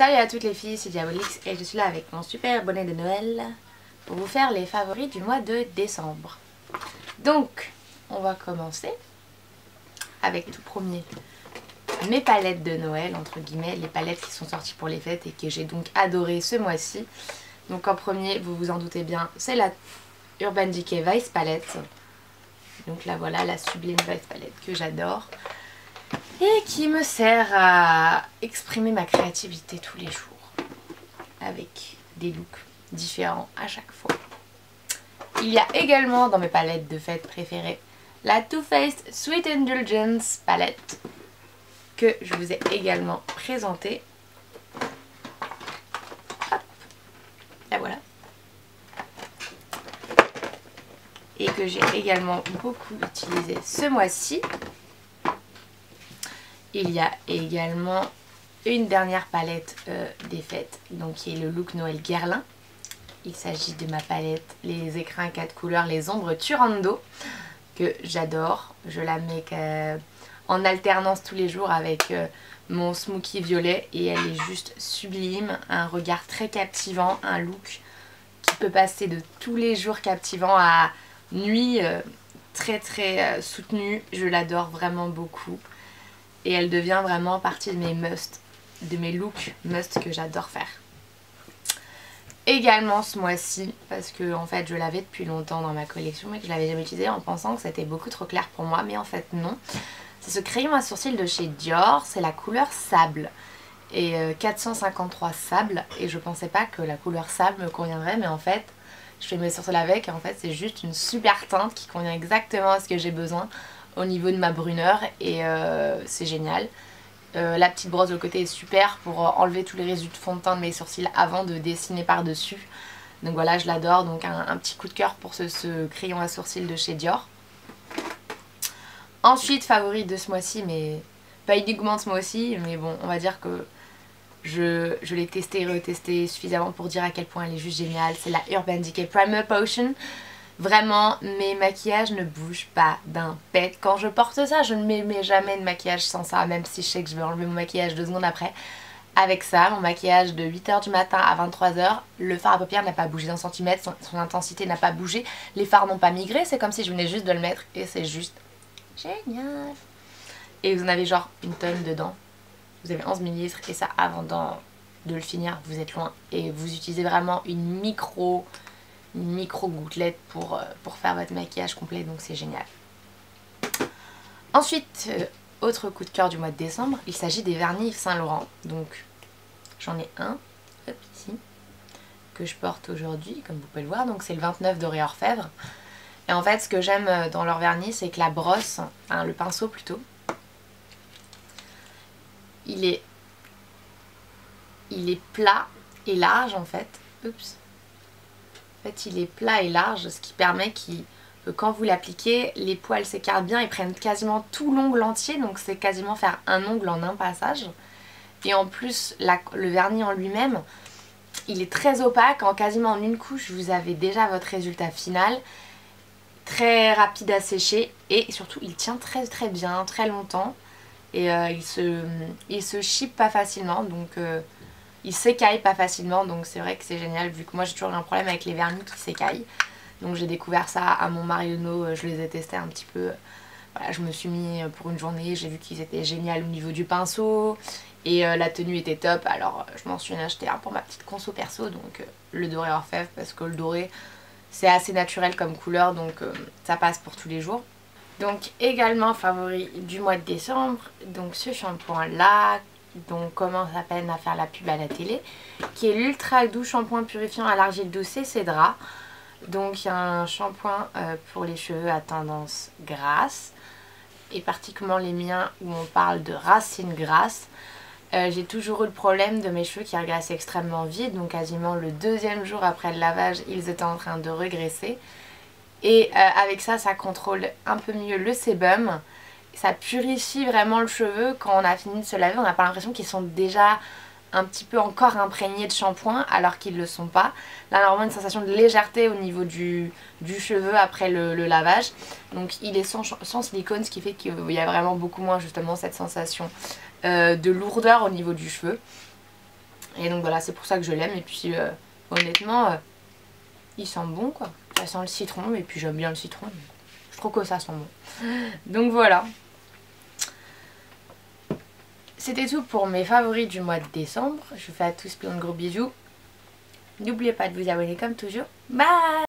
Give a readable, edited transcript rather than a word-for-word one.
Salut à toutes les filles, c'est Diabolix et je suis là avec mon super bonnet de Noël pour vous faire les favoris du mois de décembre. Donc, on va commencer avec tout premier mes palettes de Noël, entre guillemets, les palettes qui sont sorties pour les fêtes et que j'ai donc adoré ce mois-ci. Donc en premier, vous vous en doutez bien, c'est la Urban Decay Vice Palette. Donc là voilà, la sublime Vice Palette que j'adore. Et qui me sert à exprimer ma créativité tous les jours. Avec des looks différents à chaque fois. Il y a également dans mes palettes de fêtes préférées la Too Faced Sweet Indulgence palette que je vous ai également présentée. Hop, la voilà. Et que j'ai également beaucoup utilisé ce mois-ci. Il y a également une dernière palette des fêtes, donc qui est le look Noël Guerlain. Il s'agit de ma palette les écrins 4 couleurs, les ombres Turando, que j'adore. Je la mets en alternance tous les jours avec mon smoky violet et elle est juste sublime. Un regard très captivant, un look qui peut passer de tous les jours captivant à nuit très soutenu. Je l'adore vraiment beaucoup. Et elle devient vraiment partie de mes must, de mes looks must que j'adore faire. Également ce mois-ci, parce que en fait je l'avais depuis longtemps dans ma collection mais que je l'avais jamais utilisé en pensant que c'était beaucoup trop clair pour moi, mais en fait non. C'est ce crayon à sourcils de chez Dior, c'est la couleur sable. Et 453 sable, et je pensais pas que la couleur sable me conviendrait, mais en fait je fais mes sourcils avec et en fait c'est juste une super teinte qui convient exactement à ce que j'ai besoin au niveau de ma bruneur et c'est génial. La petite brosse de côté est super pour enlever tous les résidus de fond de teint de mes sourcils avant de dessiner par dessus. Donc voilà, je l'adore, donc un petit coup de cœur pour ce crayon à sourcils de chez Dior. Ensuite, favori de ce mois-ci, mais pas uniquement ce mois-ci, mais bon, on va dire que je l'ai testé et retesté suffisamment pour dire à quel point elle est juste géniale. C'est la Urban Decay Primer Potion. Vraiment, mes maquillages ne bougent pas d'un pet. Quand je porte ça, je ne mets jamais de maquillage sans ça, même si je sais que je vais enlever mon maquillage 2 secondes après. Avec ça, mon maquillage de 8 h du matin à 23 h, le fard à paupières n'a pas bougé d'un centimètre, son intensité n'a pas bougé, les fards n'ont pas migré, c'est comme si je venais juste de le mettre et c'est juste génial. Et vous en avez genre une tonne dedans, vous avez 11 ml et ça avant de le finir, vous êtes loin. Et vous utilisez vraiment une micro gouttelette pour faire votre maquillage complet, donc c'est génial. Ensuite, autre coup de cœur du mois de décembre, il s'agit des vernis Yves Saint Laurent. Donc j'en ai un, hop, ici, que je porte aujourd'hui, comme vous pouvez le voir. Donc c'est le 29 Doré Orfèvre. Et en fait, ce que j'aime dans leur vernis, c'est que la brosse, enfin le pinceau plutôt, il est plat et large en fait. Oups. En fait, il est plat et large, ce qui permet que quand vous l'appliquez, les poils s'écartent bien et prennent quasiment tout l'ongle entier. Donc c'est quasiment faire un ongle en un passage. Et en plus, le vernis en lui-même, il est très opaque. En quasiment une couche, vous avez déjà votre résultat final. Très rapide à sécher. Et surtout, il tient très bien, très longtemps. Et il se chippe pas facilement. Donc il s'écaille pas facilement, donc c'est vrai que c'est génial vu que moi j'ai toujours eu un problème avec les vernis qui s'écaillent. Donc j'ai découvert ça à mon Marionneau, je les ai testés un petit peu. Voilà, je me suis mis pour une journée, j'ai vu qu'ils étaient géniaux au niveau du pinceau et la tenue était top. Alors je m'en suis acheté un pour ma petite conso perso, donc le doré orfèvre, parce que le doré c'est assez naturel comme couleur, donc ça passe pour tous les jours. Donc également favori du mois de décembre, donc ce shampoing là, donc commence à peine à faire la pub à la télé, qui est l'Ultra Doux Shampoing Purifiant à l'argile douce et cédra. Donc il y a un shampoing pour les cheveux à tendance grasse, et particulièrement les miens où on parle de racines grasses. J'ai toujours eu le problème de mes cheveux qui regraissent extrêmement vite, donc quasiment le 2e jour après le lavage ils étaient en train de regresser. Et avec ça, ça contrôle un peu mieux le sébum. Ça purifie vraiment le cheveu. Quand on a fini de se laver, on n'a pas l'impression qu'ils sont déjà un petit peu encore imprégnés de shampoing alors qu'ils ne le sont pas. Là on a vraiment une sensation de légèreté au niveau du cheveu après le lavage. Donc il est sans silicone, ce qui fait qu'il y a vraiment beaucoup moins justement cette sensation de lourdeur au niveau du cheveu. Et donc voilà, c'est pour ça que je l'aime. Et puis honnêtement, il sent bon quoi. Ça sent le citron et puis j'aime bien le citron. Je trouve que ça sent bon. Donc voilà. C'était tout pour mes favoris du mois de décembre. Je vous fais à tous plein de gros bisous. N'oubliez pas de vous abonner comme toujours. Bye!